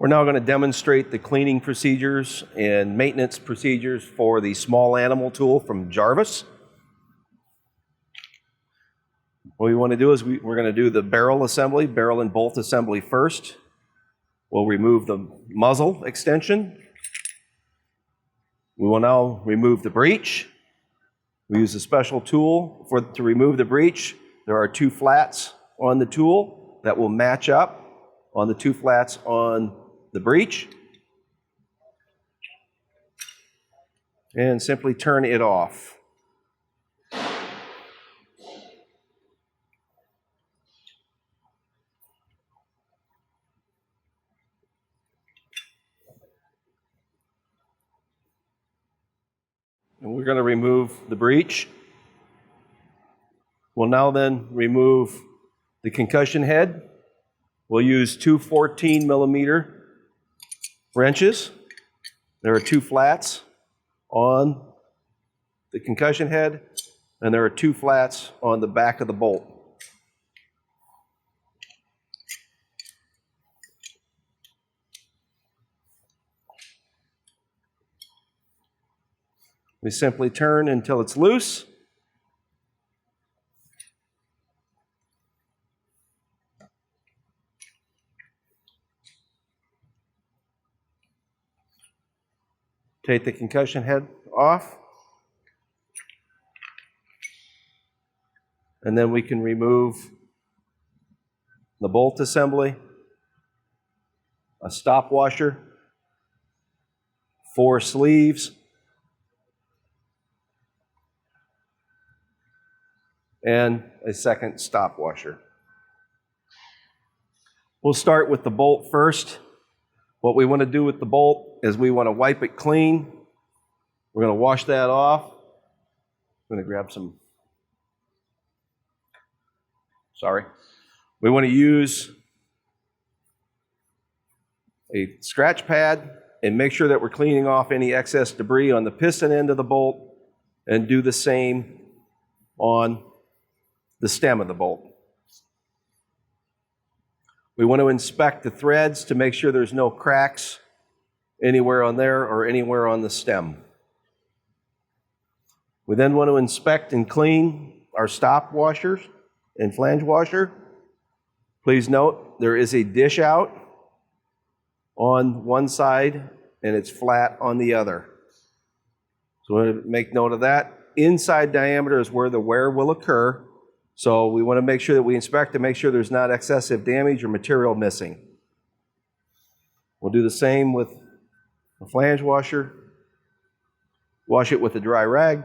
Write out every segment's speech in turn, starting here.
We're now going to demonstrate the cleaning procedures and maintenance procedures for the small animal tool from Jarvis. What we want to do is we're going to do the barrel assembly, barrel and bolt assembly first. We'll remove the muzzle extension. We will now remove the breech. We use a special tool to remove the breech. There are two flats on the tool that will match up on the two flats on the breech. And simply turn it off. And we're going to remove the breech. We'll now then remove the concussion head. We'll use two 14mm wrenches. There are two flats on the concussion head, and there are two flats on the back of the bolt. We simply turn until it's loose. Take the concussion head off. And then we can remove the bolt assembly, a stop washer, 4 sleeves, and a second stop washer. We'll start with the bolt first. What we want to do with the bolt is we want to wipe it clean. We're going to wash that off. I'm going to grab some. We want to use a scratch pad and make sure that we're cleaning off any excess debris on the piston end of the bolt, and do the same on the stem of the bolt. We want to inspect the threads to make sure there's no cracks anywhere on there or anywhere on the stem. We then want to inspect and clean our stop washers and flange washer. Please note there is a dish out on one side and it's flat on the other. So we want to make note of that. Inside diameter is where the wear will occur. So we want to make sure that we inspect to make sure there's not excessive damage or material missing. We'll do the same with the flange washer. Wash it with a dry rag.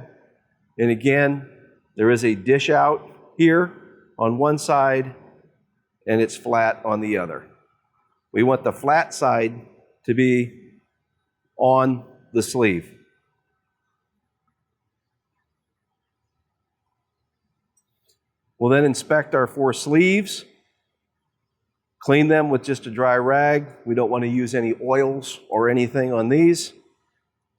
And again, there is a dish out here on one side and it's flat on the other. We want the flat side to be on the sleeve. We'll then inspect our 4 sleeves, clean them with just a dry rag. We don't want to use any oils or anything on these.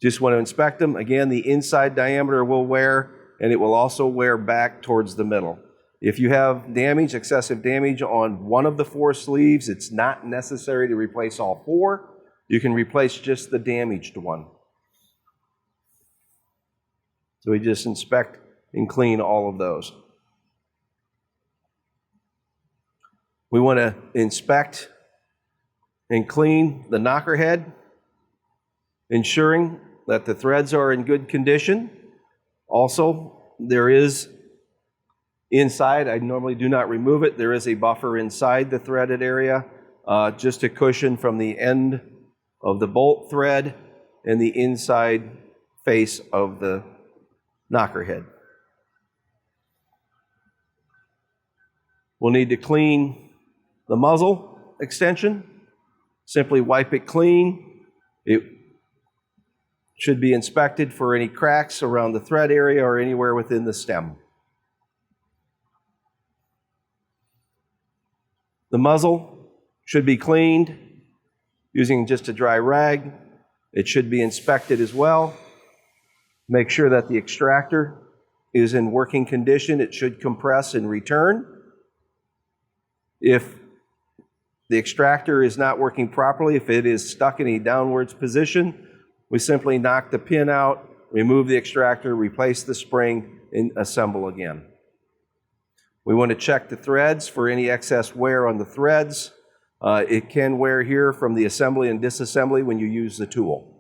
Just want to inspect them. Again, the inside diameter will wear, and it will also wear back towards the middle. If you have damage, excessive damage on one of the 4 sleeves, it's not necessary to replace all 4. You can replace just the damaged one. So we just inspect and clean all of those. We want to inspect and clean the knocker head, ensuring that the threads are in good condition. Also, there is inside, I normally do not remove it, there is a buffer inside the threaded area, just a cushion from the end of the bolt thread and the inside face of the knocker head. We'll need to clean the muzzle extension. Simply wipe it clean. It should be inspected for any cracks around the thread area or anywhere within the stem. The muzzle should be cleaned using just a dry rag. It should be inspected as well. Make sure that the extractor is in working condition. It should compress and return. If the extractor is not working properly, if it is stuck in a downwards position, we simply knock the pin out, remove the extractor, replace the spring, and assemble again. We want to check the threads for any excess wear on the threads. It can wear here from the assembly and disassembly when you use the tool.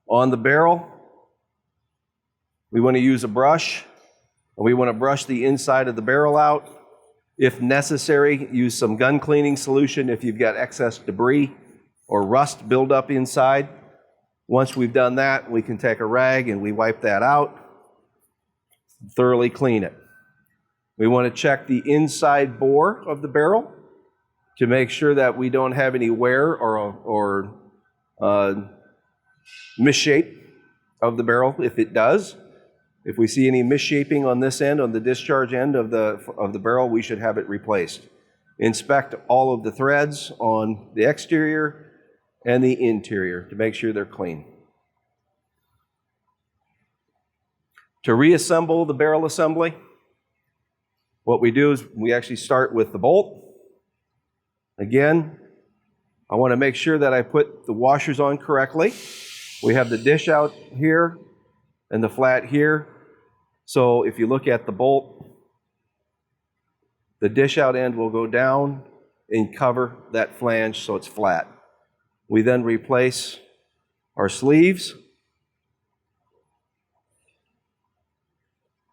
On the barrel, we want to use a brush, and we want to brush the inside of the barrel out. If necessary, use some gun cleaning solution if you've got excess debris or rust buildup inside. Once we've done that, we can take a rag and we wipe that out, thoroughly clean it. We want to check the inside bore of the barrel to make sure that we don't have any wear or misshape of the barrel. If it does, if we see any misshaping on this end, on the discharge end of the barrel, we should have it replaced. Inspect all of the threads on the exterior and the interior to make sure they're clean. To reassemble the barrel assembly, what we do is we actually start with the bolt. Again, I want to make sure that I put the washers on correctly. We have the dish out here and the flat here. So if you look at the bolt, the dish out end will go down and cover that flange so it's flat. We then replace our sleeves.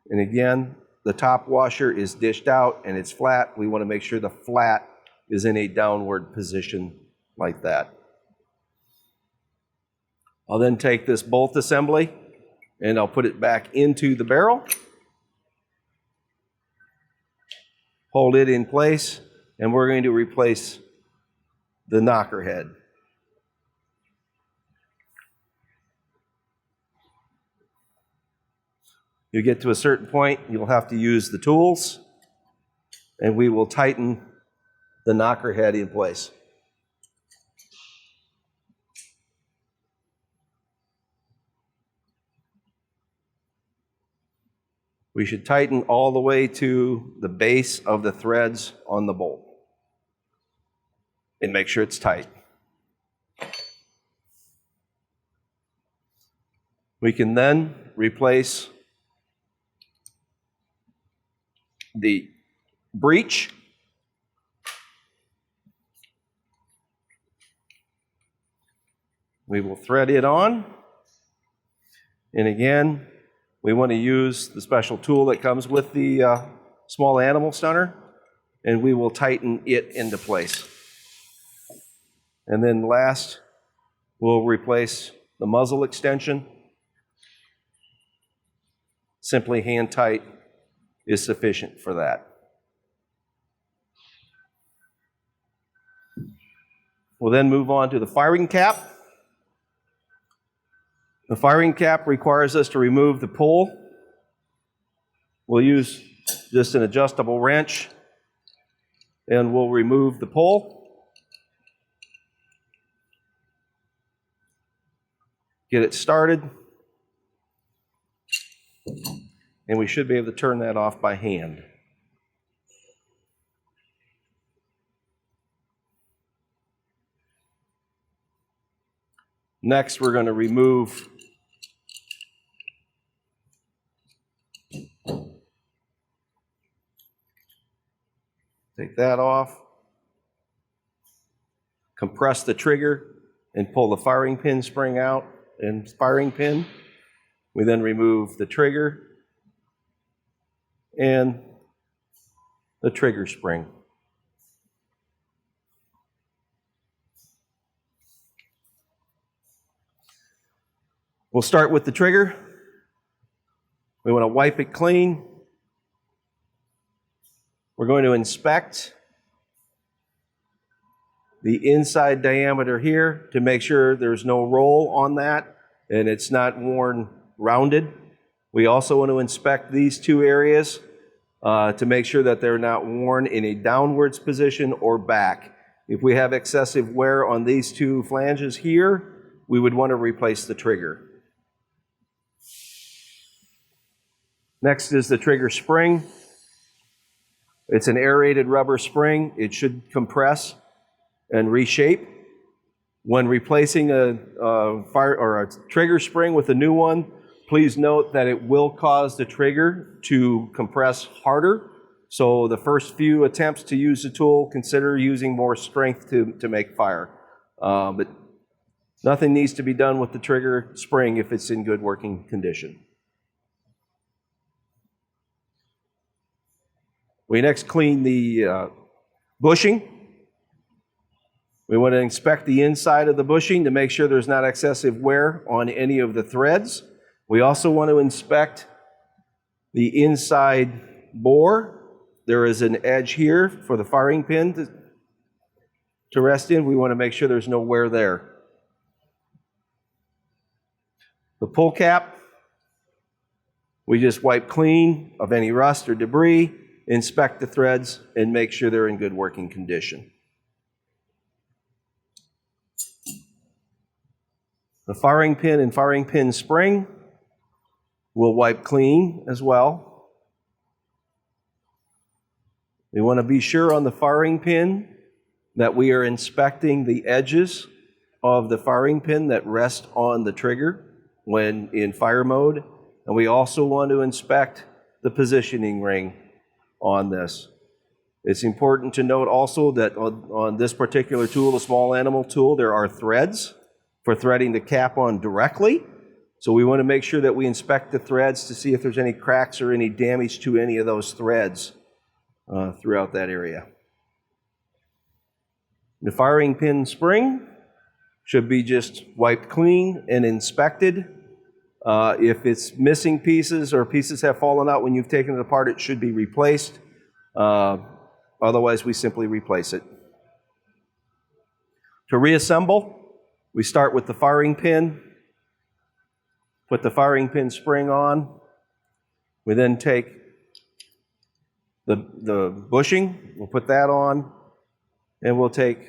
And again, the top washer is dished out and it's flat. We want to make sure the flat is in a downward position like that. I'll then take this bolt assembly and I'll put it back into the barrel, hold it in place, and we're going to replace the knocker head. You get to a certain point, you'll have to use the tools, and we will tighten the knocker head in place. We should tighten all the way to the base of the threads on the bolt and make sure it's tight. We can then replace the breech. We will thread it on, and again, we want to use the special tool that comes with the small animal stunner, and we will tighten it into place. And then last, we'll replace the muzzle extension. Simply hand tight is sufficient for that. We'll then move on to the firing cap. The firing cap requires us to remove the pull. We'll use just an adjustable wrench and we'll remove the pull. Get it started. And we should be able to turn that off by hand. Next, we're going to remove take that off, compress the trigger, and pull the firing pin spring out and firing pin. We then remove the trigger and the trigger spring. We'll start with the trigger. We want to wipe it clean. We're going to inspect the inside diameter here to make sure there's no roll on that and it's not worn rounded. We also want to inspect these two areas to make sure that they're not worn in a downwards position or back. If we have excessive wear on these two flanges here, we would want to replace the trigger. Next is the trigger spring. It's an aerated rubber spring. It should compress and reshape. When replacing a fire or a trigger spring with a new one, please note that it will cause the trigger to compress harder. So the first few attempts to use the tool, consider using more strength to make fire. But nothing needs to be done with the trigger spring if it's in good working condition. We next clean the bushing. We want to inspect the inside of the bushing to make sure there's not excessive wear on any of the threads. We also want to inspect the inside bore. There is an edge here for the firing pin to rest in. We want to make sure there's no wear there. The pull cap, we just wipe clean of any rust or debris, inspect the threads, and make sure they're in good working condition. The firing pin and firing pin spring we'll wipe clean as well. We want to be sure on the firing pin that we are inspecting the edges of the firing pin that rest on the trigger when in fire mode. And we also want to inspect the positioning ring on this. It's important to note also that on this particular tool, the small animal tool, there are threads for threading the cap on directly. So we want to make sure that we inspect the threads to see if there's any cracks or any damage to any of those threads throughout that area. The firing pin spring should be just wiped clean and inspected. If it's missing pieces or pieces have fallen out when you've taken it apart, it should be replaced. Otherwise, we simply replace it. To reassemble, we start with the firing pin, put the firing pin spring on. We then take the bushing, we'll put that on, and we'll take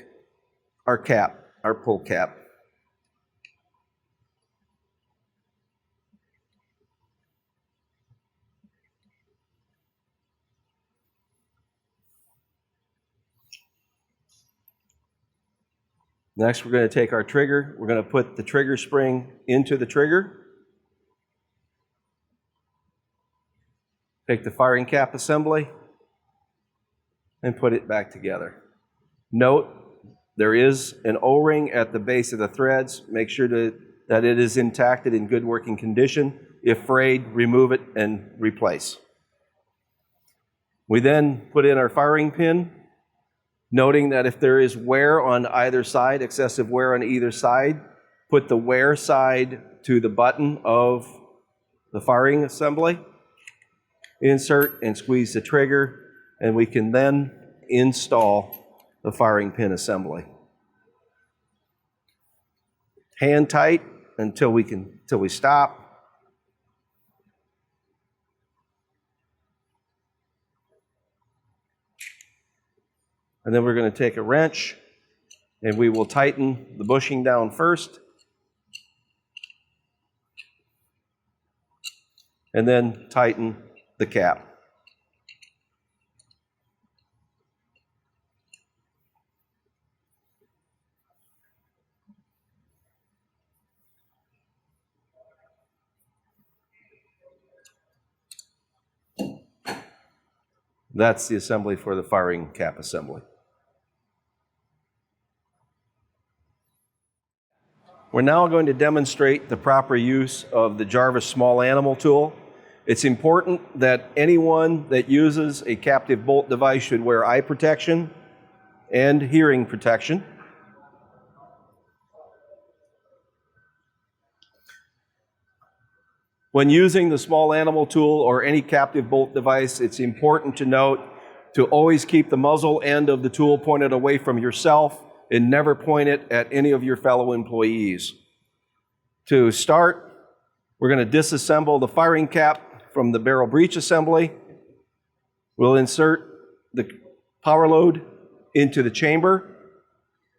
our cap, our pull cap. Next, we're going to take our trigger. We're going to put the trigger spring into the trigger. Take the firing cap assembly and put it back together. Note, there is an O-ring at the base of the threads. Make sure that it is intact and in good working condition. If frayed, remove it and replace. We then put in our firing pin, noting that if there is wear on either side, excessive wear on either side, put the wear side to the button of the firing assembly, insert and squeeze the trigger, and we can then install the firing pin assembly. Hand tight until we stop. And then we're going to take a wrench and we will tighten the bushing down first. And then tighten the cap. That's the assembly for the firing cap assembly. We're now going to demonstrate the proper use of the Jarvis small animal tool. It's important that anyone that uses a captive bolt device should wear eye protection and hearing protection. When using the small animal tool or any captive bolt device, it's important to note to always keep the muzzle end of the tool pointed away from yourself and never point it at any of your fellow employees. To start, we're going to disassemble the firing cap from the barrel breech assembly. We'll insert the power load into the chamber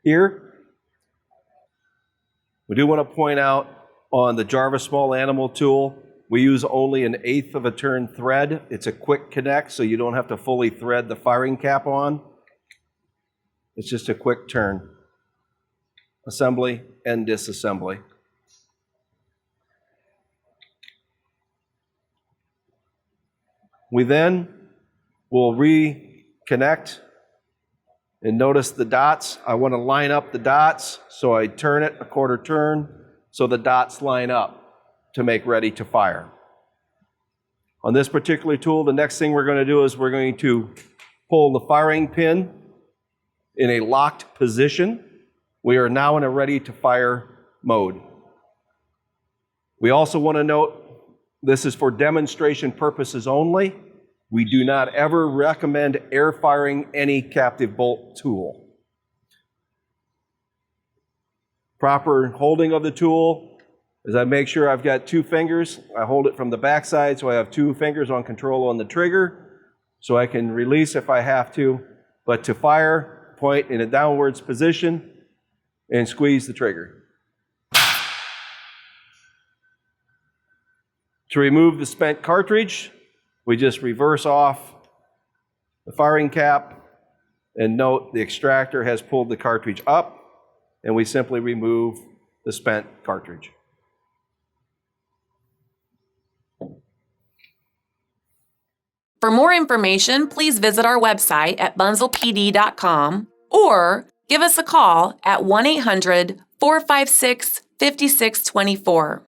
here. We do want to point out on the Jarvis small animal tool, We use only an 1/8 of a turn thread. It's a quick connect, so you don't have to fully thread the firing cap on. It's just a quick turn. Assembly and disassembly. We then will reconnect, and notice the dots. I want to line up the dots, so I turn it a 1/4 turn so the dots line up to make ready to fire. On this particular tool, the next thing we're going to do is we're going to pull the firing pin in a locked position. We are now in a ready to fire mode. We also want to note this is for demonstration purposes only. We do not ever recommend air firing any captive bolt tool. Proper holding of the tool is I make sure I've got 2 fingers. I hold it from the backside, so I have 2 fingers on control on the trigger, so I can release if I have to. But to fire, point in a downwards position and squeeze the trigger. To remove the spent cartridge, we just reverse off the firing cap, and note the extractor has pulled the cartridge up, and we simply remove the spent cartridge. For more information, please visit our website at bunzlpd.com or give us a call at 1-800-456-5624.